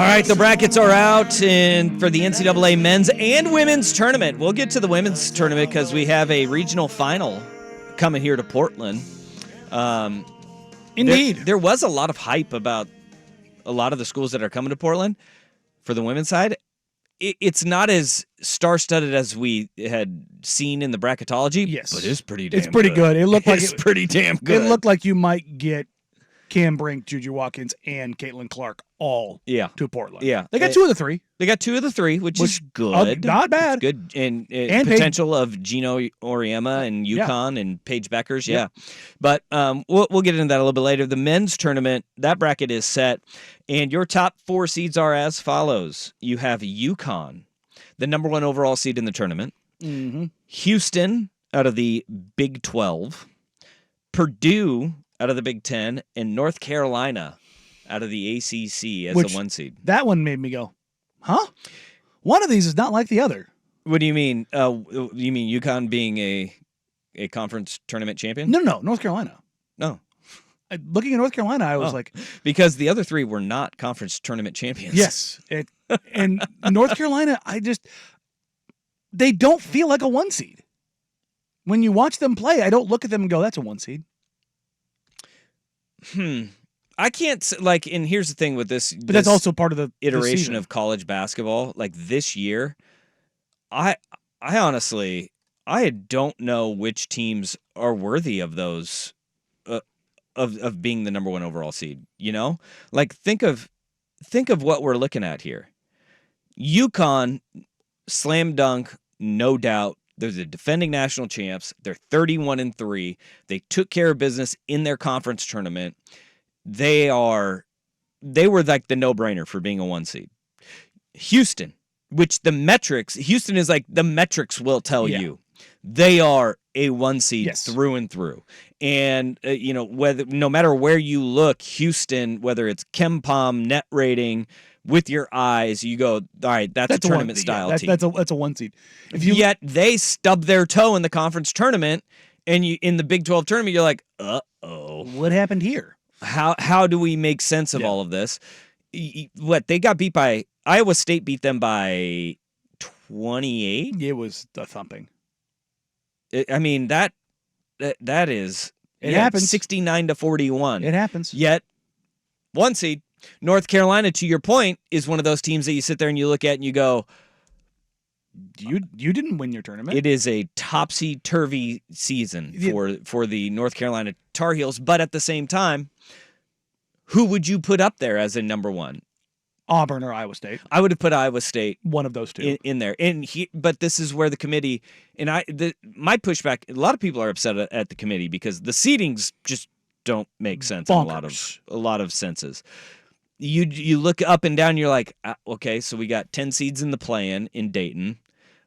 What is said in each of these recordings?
right, the brackets are out for the NCAA men's and women's tournament. We'll get to the women's tournament because we have a regional final coming here to Portland. Indeed. There was a lot of hype about a lot of the schools that are coming to Portland for the women's side. It's not as star-studded as we had seen in the bracketology. Yes. But it's pretty damn good. It's pretty good. It looked like it's pretty damn good. It looked like you might get Cam Brink, Juju Watkins, and Caitlin Clark all to Portland. Yeah. They got 2 of the 3. They got 2 of the 3, which is good. Not bad. Good. And potential of Gino Oriema and UConn and Paige Beckers. Yeah. But we'll get into that a little bit later. The men's tournament, that bracket is set. And your top 4 seeds are as follows. You have UConn, the number 1 overall seed in the tournament. Mm-hmm. Houston out of the Big 12. Purdue out of the Big 10, and North Carolina out of the ACC as the 1 seed. That one made me go, huh? One of these is not like the other. What do you mean? You mean UConn being a conference tournament champion? No, North Carolina. No. Looking at North Carolina, I was like... Because the other 3 were not conference tournament champions. Yes. And North Carolina, they don't feel like a 1 seed. When you watch them play, I don't look at them and go, that's a 1 seed. I can't, and here's the thing with this. But that's also part of the iteration of college basketball. Like this year, I honestly, I don't know which teams are worthy of those, of being the number 1 overall seed. You know, like think of what we're looking at here. UConn, slam dunk, no doubt. They're the defending national champs. They're 31-3. They took care of business in their conference tournament. They were like the no-brainer for being a 1 seed. Houston, Houston is like the metrics will tell you. They are a 1 seed through and through. And no matter where you look, Houston, whether it's KenPom, net rating, with your eyes, you go, all right, that's a tournament style team. That's a 1 seed. Yet they stub their toe in the conference tournament, and in the Big 12 tournament, you're like, uh-oh. What happened here? How do we make sense of all of this? They got beat by Iowa State, beat them by 28. It was a thumping. That is it happens 69-41. It happens. Yet 1 seed. North Carolina, to your point, is one of those teams that you sit there and you look at and you go, you didn't win your tournament. It is a topsy-turvy season for the North Carolina Tar Heels, but at the same time, who would you put up there as a number 1? Auburn or Iowa State. I would have put Iowa State, one of those 2, in there. But this is where the committee my pushback. A lot of people are upset at the committee because the seedings just don't make sense in a lot of senses. You look up and down, you're like, okay, so we got 10 seeds in the play-in Dayton.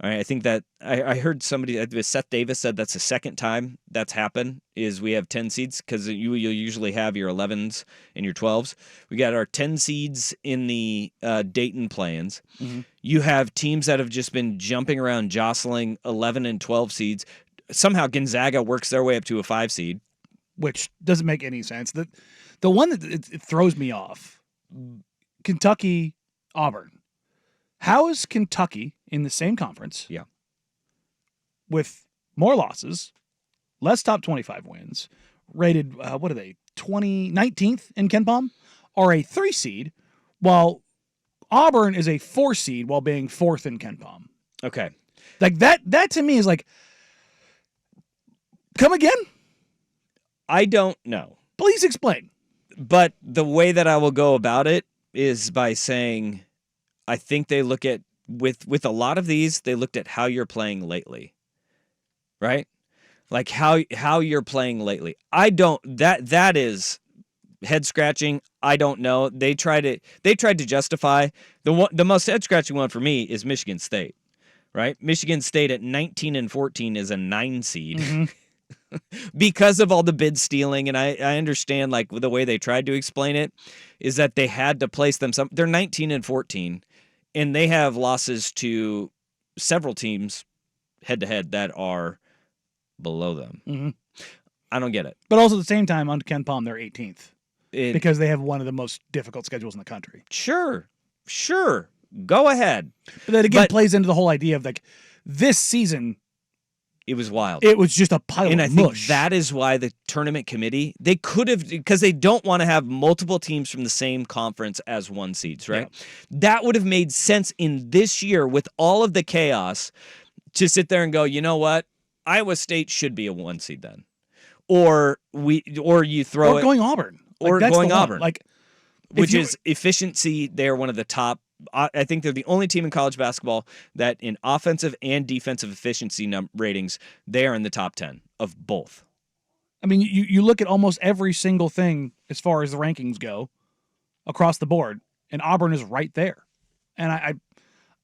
All right, I think that I heard somebody, Seth Davis said that's the second time that's happened, is we have 10 seeds because you'll usually have your 11s and your 12s. We got our 10 seeds in the Dayton play-ins. Mm-hmm. You have teams that have just been jumping around, jostling 11 and 12 seeds. Somehow Gonzaga works their way up to a 5 seed. Which doesn't make any sense. The one that it throws me off, Kentucky, Auburn. How is Kentucky in the same conference? Yeah. With more losses, less top 25 wins, rated, what are they, 19th in KenPom, are a 3 seed, while Auburn is a 4 seed while being 4th in KenPom. Okay. Like that to me is like, come again? I don't know. Please explain. But the way that I will go about it is by saying, I think they look at, with a lot of these, they looked at how you're playing lately, right? Like how you're playing lately. That is head scratching. I don't know. They tried to justify the most head scratching one for me is Michigan State, right? Michigan State at 19-14 is a 9 seed. Mm-hmm. Because of all the bid stealing, and I understand like the way they tried to explain it is that they had to place them they're 19-14, and they have losses to several teams head to head that are below them. Mm-hmm. I don't get it. But also at the same time, on KenPom, they're 18th because they have one of the most difficult schedules in the country. Sure. Sure, go ahead. But that again But- plays into the whole idea of like this season, It was wild. it was just a pile And of I think mush. that is why the tournament committee, they could have, because they don't want to have multiple teams from the same conference as one seeds, right? That would have made sense in this year with all of the chaos to sit there and go, you know what? Iowa State should be a 1 seed then. Or you throw or it, going Auburn. or that's going the one. Auburn. Like, if which you- is efficiency. They're one of the top. I think they're the only team in college basketball that in offensive and defensive efficiency ratings, they are in the top 10 of both. I mean, you look at almost every single thing as far as the rankings go across the board, and Auburn is right there. And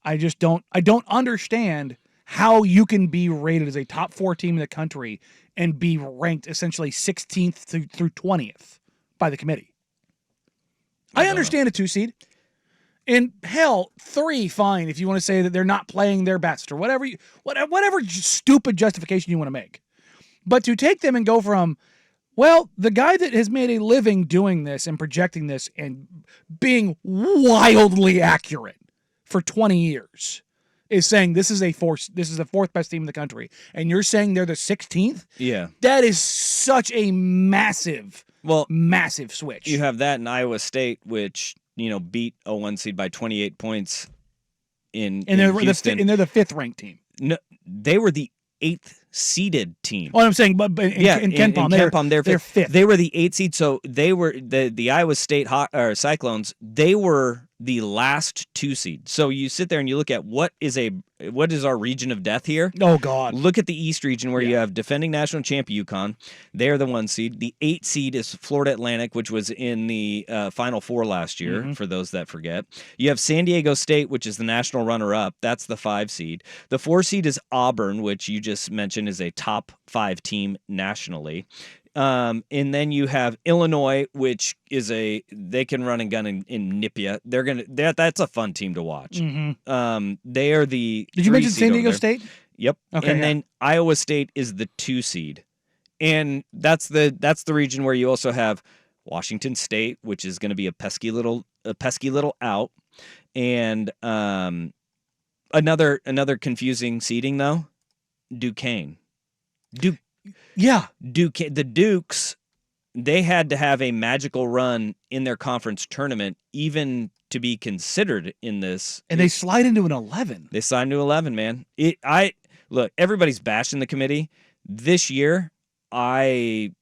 I just don't understand how you can be rated as a top 4 team in the country and be ranked essentially 16th through 20th by the committee. I don't understand a 2 seed. And hell, 3, fine, if you want to say that they're not playing their best or whatever stupid justification you want to make. But to take them and go from, well, the guy that has made a living doing this and projecting this and being wildly accurate for 20 years is saying this is the 4th best team in the country, and you're saying they're the 16th? Yeah. That is such a massive switch. You have that in Iowa State, which beat a 1 seed by 28 points in Houston. they're the 5th ranked team. No, they were the 8th seeded team. What I'm saying, but in Ken Palm, they're 5th. They were the 8th seed, so they were the Iowa State Cyclones. They were the last 2 seed. So you sit there and you look at what is our region of death here. Oh God! Look at the East region where you have defending national champion UConn. They are the 1 seed. The 8 seed is Florida Atlantic, which was in the Final Four last year. For those that forget, you have San Diego State, which is the national runner-up. That's the 5 seed. The 4 seed is Auburn, which you just mentioned is a top 5 team nationally. And then you have Illinois, which is they can run and gun and nip you. That's a fun team to watch. They are the. Did you mention San Diego State? Yep. Okay. And then Iowa State is the 2 seed, and that's the region where you also have Washington State, which is going to be a pesky little out, and another confusing seeding though, Duquesne. The Dukes, they had to have a magical run in their conference tournament even to be considered in this. And they slide into an 11. They signed to 11, man. Look, everybody's bashing the committee. This year, I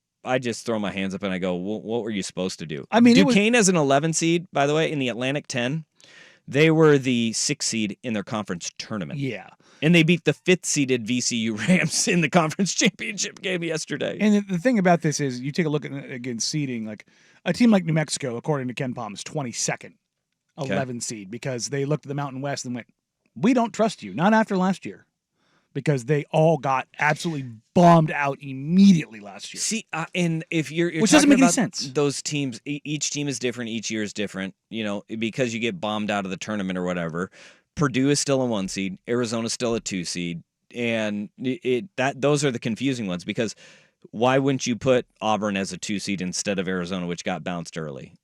just throw my hands up and I go, what were you supposed to do? I mean, Duquesne as an 11 seed, by the way, in the Atlantic 10, they were the 6th seed in their conference tournament. Yeah. And they beat the 5th seeded VCU Rams in the conference championship game yesterday. And the thing about this is, you take a look at again seeding, like a team like New Mexico, according to Ken Palm, is 22nd, 11 seed, because they looked at the Mountain West and went, "We don't trust you." Not after last year, because they all got absolutely bombed out immediately last year. See, and if you're which doesn't make any about sense. Those teams, each team is different. Each year is different. Because you get bombed out of the tournament or whatever. Purdue is still a 1 seed. Arizona's still a 2 seed, and those are the confusing ones. Because why wouldn't you put Auburn as a 2 seed instead of Arizona, which got bounced early?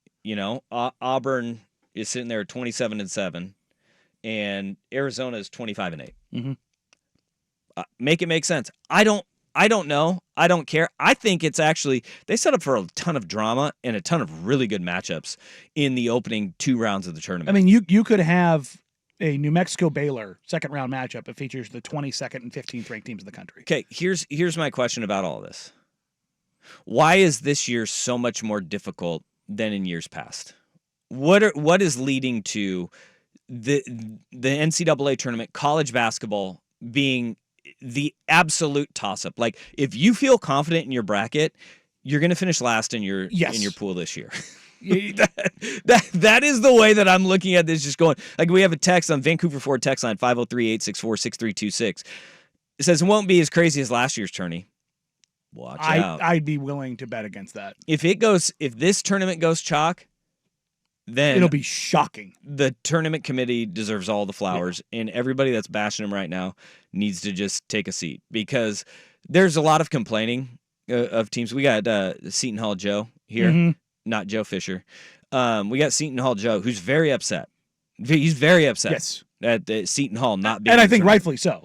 Auburn is sitting there at 27-7, and Arizona is 25-8. Make it make sense. I don't know. I don't care. I think it's actually they set up for a ton of drama and a ton of really good matchups in the opening 2 rounds of the tournament. I mean, you could have a New Mexico Baylor 2nd round matchup that features the 22nd and 15th ranked teams in the country. Okay, here's my question about all this. Why is this year so much more difficult than in years past? What is leading to the NCAA tournament, college basketball being the absolute toss-up? Like, if you feel confident in your bracket, you're going to finish last in your pool this year. That is the way that I'm looking at this. Just going, like, we have a text on Vancouver Ford text line 503-864-6326. It says it won't be as crazy as last year's tourney. Watch out. I'd be willing to bet against that. If this tournament goes chalk, then it'll be shocking. The tournament committee deserves all the flowers, and everybody that's bashing them right now needs to just take a seat, because there's a lot of complaining of teams. We got Seton Hall Joe here. Not Joe Fisher. We got Seton Hall Joe, who's very upset He's very upset Yes. at the Seton Hall not being. And I in the think tournament. rightfully so.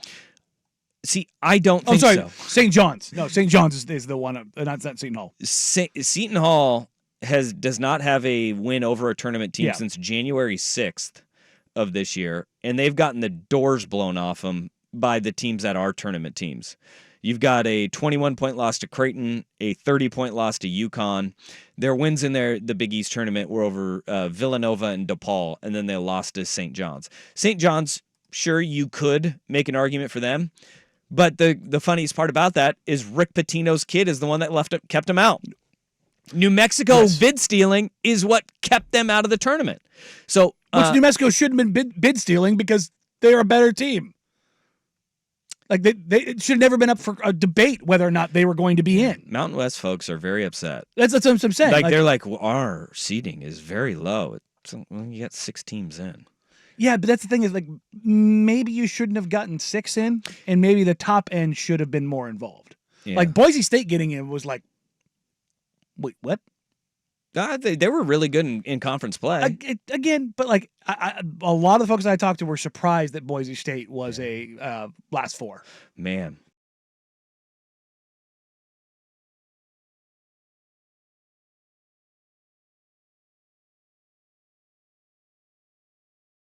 See, I don't I'm think sorry, so. St. John's. No, St. John's is the one. Not Seton Hall. Seton Hall does not have a win over a tournament team Yeah. since January 6th of this year, and they've gotten the doors blown off them by the teams that are tournament teams. You've got a 21-point loss to Creighton, a 30-point loss to UConn. Their wins in the Big East tournament were over Villanova and DePaul, and then they lost to St. John's. St. John's, sure, you could make an argument for them, but the funniest part about that is Rick Pitino's kid is the one that kept him out. New Mexico bid stealing is what kept them out of the tournament. So, which New Mexico shouldn't have been bid stealing because they're a better team. Like they it should have never been up for a debate whether or not they were going to be in. Mountain West folks are very upset. That's what I'm saying. Like they're like, well, our seating is very low. Well, you got 6 teams in. Yeah, but that's the thing is like maybe you shouldn't have gotten 6 in, and maybe the top end should have been more involved. Yeah. Like Boise State getting in was like, wait, what? They were really good in conference play. Again, but like a lot of the folks I talked to were surprised that Boise State was a last 4. Man,